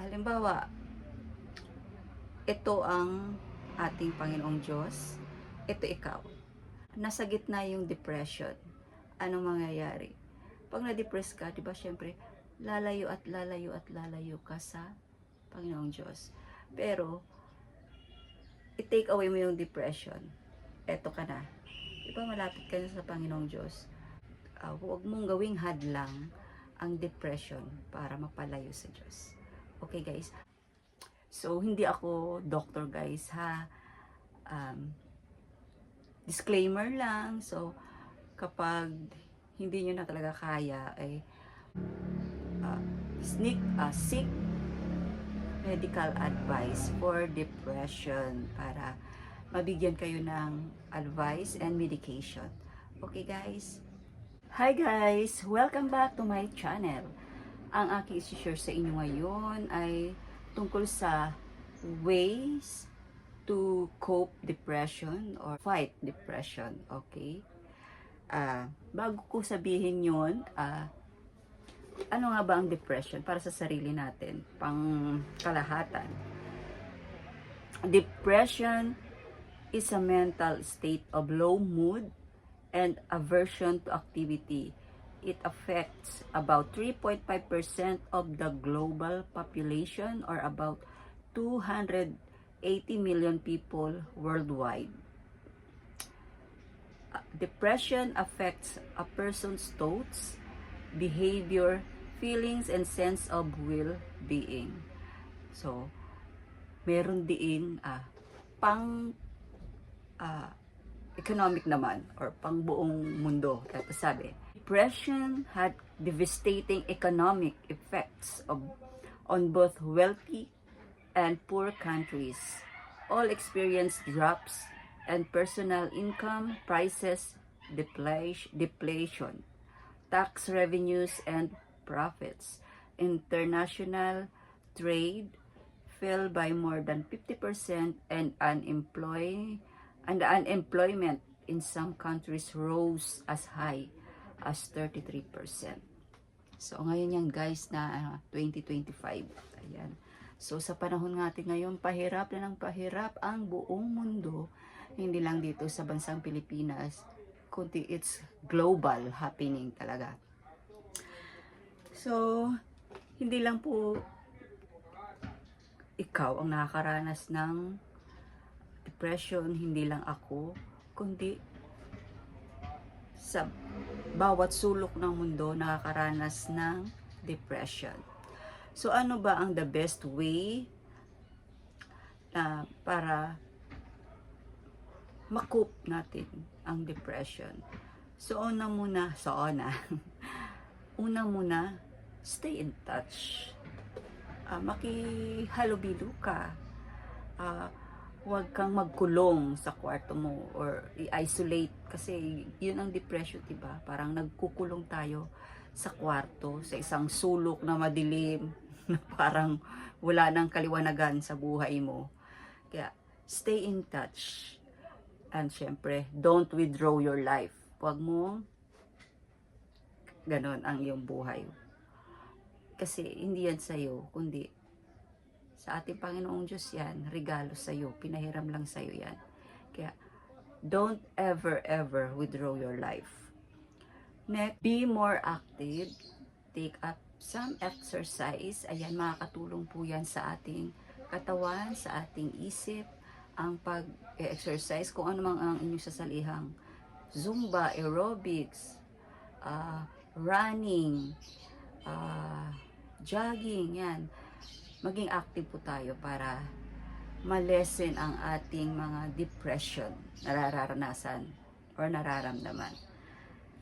Halimbawa, ito ang ating Panginoong Diyos, ito ikaw. Nasa gitna yung depression. Anong mangyayari? Pag na-depress ka, di ba, syempre, lalayo at lalayo at lalayo ka sa Panginoong Diyos. Pero, i-take away mo yung depression. Eto ka na. Di ba, malapit ka na sa Panginoong Diyos. Huwag mong gawing hadlang ang depression para mapalayo sa Diyos. Okay, guys? So, hindi ako doctor, guys, ha? Disclaimer lang. So, kapag hindi nyo na talaga kaya, ay seek medical advice for depression para mabigyan kayo ng advice and medication. Okay, guys? Hi, guys! Welcome back to my channel. Ang aking isi-share sa inyo ngayon ay tungkol sa ways to cope depression or fight depression. Okay? Bago ko sabihin yun, ano nga ba ang depression para sa sarili natin, pang kalahatan? Depression is a mental state of low mood and aversion to activity. It affects about 3.5% of the global population, or about 280 million people worldwide. Depression affects a person's thoughts, behavior, feelings, and sense of well-being. So, meron din pang economic naman, or pang buong mundo. Ito sabi, depression had devastating economic effects on both wealthy and poor countries. All experienced drops and personal income, prices, deflation, tax revenues and profits. International trade fell by more than 50%, and unemployment in some countries rose as high as 33%. So ngayon yan, guys, na 2025. Ayan. So sa panahon natin ngayon, pahirap na ng pahirap ang buong mundo. Hindi lang dito sa bansang Pilipinas, kundi it's global happening talaga. So, hindi lang po ikaw ang nakakaranas ng depression, hindi lang ako, kundi sa bawat sulok ng mundo nakakaranas ng depression. So, ano ba ang the best way para makoop natin ang depression? So, una muna, stay in touch. Makihalubilo ka. Huwag kang magkulong sa kwarto mo or i-isolate, kasi yun ang depression, diba? Parang nagkukulong tayo sa kwarto, sa isang sulok na madilim, na parang wala nang kaliwanagan sa buhay mo. Kaya, stay in touch. And syempre, don't withdraw your life. Huwag mo ganon ang iyong buhay. Kasi hindi yan sa'yo, kundi sa ating Panginoong Diyos yan, regalo sa'yo, pinahiram lang sa'yo yan. Kaya, don't ever withdraw your life. Next, be more active. Take up some exercise. Ayan, makakatulong po yan sa ating katawan, sa ating isip, ang pag-exercise, kung ano mang ang inyong sasalihang Zumba, aerobics, running, jogging, yan. Maging active po tayo para ma-lessen ang ating mga depression na nararanasan or nararamdaman.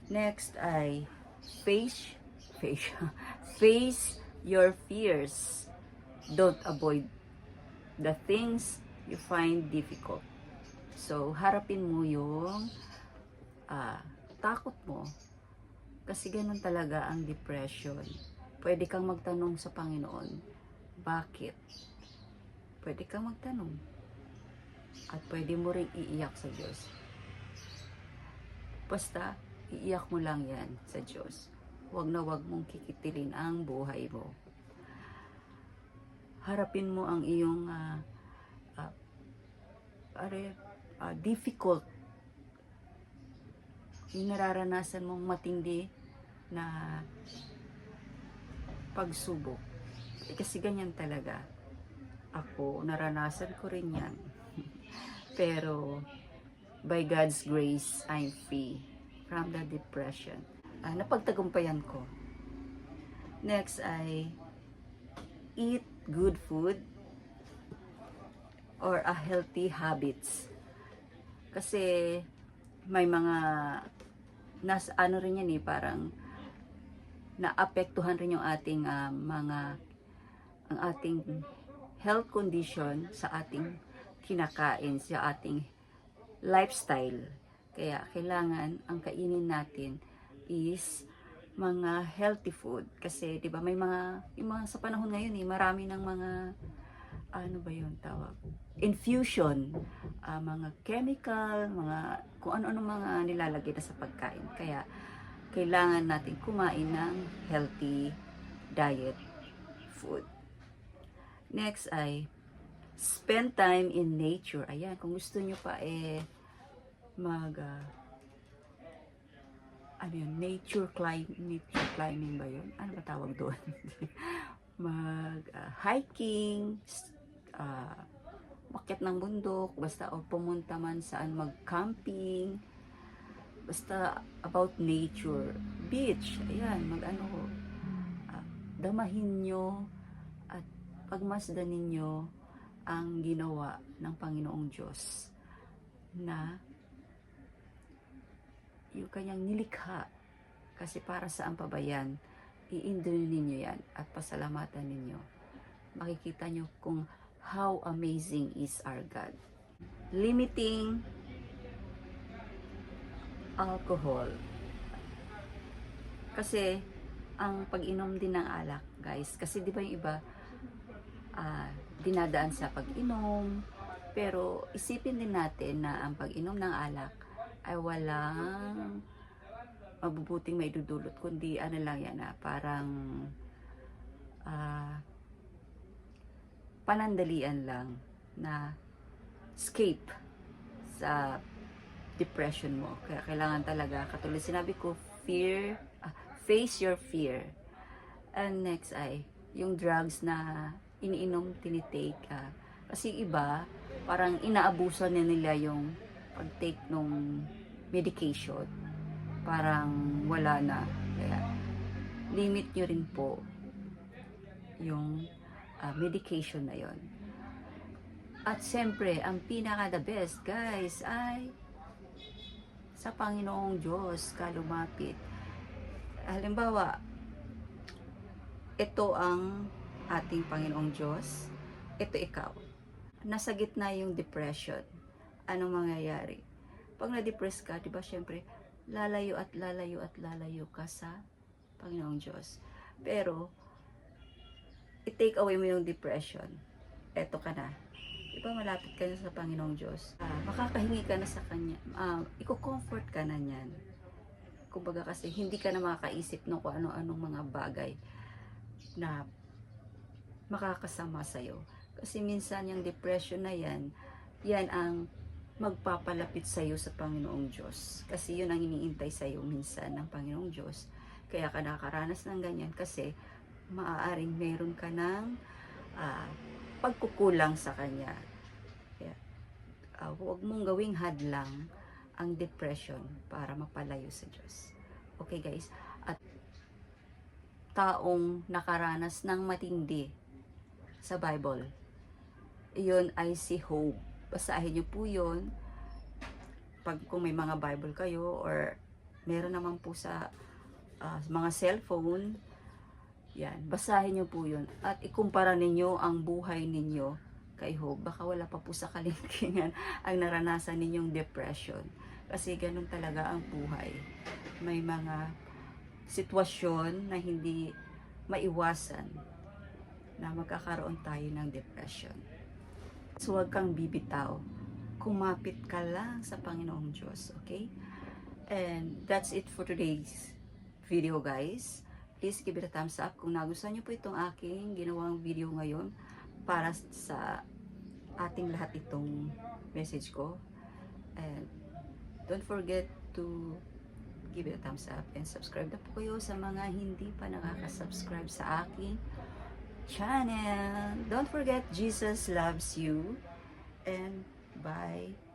Next ay face your fears. Don't avoid the things you find difficult. So, harapin mo yung takot mo. Kasi ganun talaga ang depression. Pwede kang magtanong sa Panginoon, bakit? Pwede kang magtanong. At pwede mo rin iiyak sa Diyos. Basta, iiyak mo lang yan sa Diyos. Huwag na huwag mong kikitilin ang buhay mo. harapin mo ang iyong uh, difficult, yung nararanasan mong matindi na pagsubok. Kasi ganyan talaga. Ako, naranasan ko rin yan. Pero, by God's grace, I'm free from the depression. Napagtagumpayan ko. Next ay eat good food or a healthy habits. Kasi may mga ano rin yan parang naapektuhan rin yung ating ang ating health condition sa ating kinakain, sa ating lifestyle. Kaya kailangan ang kainin natin is mga healthy food. Kasi 'di ba may yung mga sa panahon ngayon marami ng mga ano ba 'yun tawag? Infusion, mga chemical, mga kung ano-ano mga nilalagay na sa pagkain. Kaya kailangan natin kumain ng healthy diet food. Next ay spend time in nature. Ayan, kung gusto nyo pa mag ano yun, nature climbing ba yun? Ano ba tawag doon? Mag hiking, makyat ng bundok, basta o pumunta man saan mag-camping, basta about nature, beach, ayan, damahin nyo at pagmasdan ninyo ang ginawa ng Panginoong Diyos na yung kanyang nilikha. Kasi para saan pa ba yan? I-enjoy ninyo yan at pasalamatan ninyo. Makikita nyo kung how amazing is our God. Limiting alcohol. Kasi ang pag-inom din ng alak, guys. Kasi di ba yung iba dinadaan sa pag-inom, pero isipin din natin na ang pag-inom ng alak ay walang mabubuting maidudulot, kundi ano lang yan parang panandalian lang na escape sa depression mo. Kaya kailangan talaga, katulad sinabi ko, face your fear. And next ay yung drugs na iniinom, tinitake. Kasi iba, parang inaabuso na nila yung pag-take ng medication. Parang wala na. Kaya, limit nyo rin po yung medication na yon. At siyempre, ang pinaka the best, guys, ay sa Panginoong Diyos ka lumapit. Halimbawa, ito ang ating Panginoong Diyos, ito ikaw. Nasa gitna yung depression. Anong mangyayari? Pag na-depress ka, diba syempre, lalayo at lalayo at lalayo ka sa Panginoong Diyos. Pero, i-take away mo yung depression. Eto ka na. Diba malapit ka na sa Panginoong Diyos. Makakahingi ka na sa Kanya. Iko-comfort ka na niyan. Kumbaga kasi, hindi ka na makakaisip ng kung ano-anong mga bagay na makakasama sa'yo. Kasi minsan yung depression na yan ang magpapalapit sa'yo sa Panginoong Diyos. Kasi yun ang iniintay sa'yo minsan ng Panginoong Diyos. Kaya ka nakakaranas ng ganyan kasi maaaring meron ka ng pagkukulang sa Kanya. Kaya, huwag mong gawing hadlang ang depression para mapalayo sa Diyos. Okay guys? At taong nakaranas ng matindi sa Bible, iyon ay si Job. Basahin niyo po yun kung may mga Bible kayo or meron naman po sa mga cellphone, yan, basahin niyo po yun at ikumpara ninyo ang buhay ninyo kay Job. Baka wala pa po sa kalingkingan ang naranasan ninyong depression, kasi ganun talaga ang buhay. May mga sitwasyon na hindi maiwasan na magkakaroon tayo ng depression. So, huwag kang bibitaw. Kumapit ka lang sa Panginoong Diyos, okay? And that's it for today's video, guys. Please give it a thumbs up kung nagustuhan niyo po itong aking ginawang video ngayon. para sa ating lahat itong message ko. And don't forget to give it a thumbs up and subscribe na po kayo sa mga hindi pa nakaka-subscribe sa aking channel. Don't forget, Jesus loves you. And bye.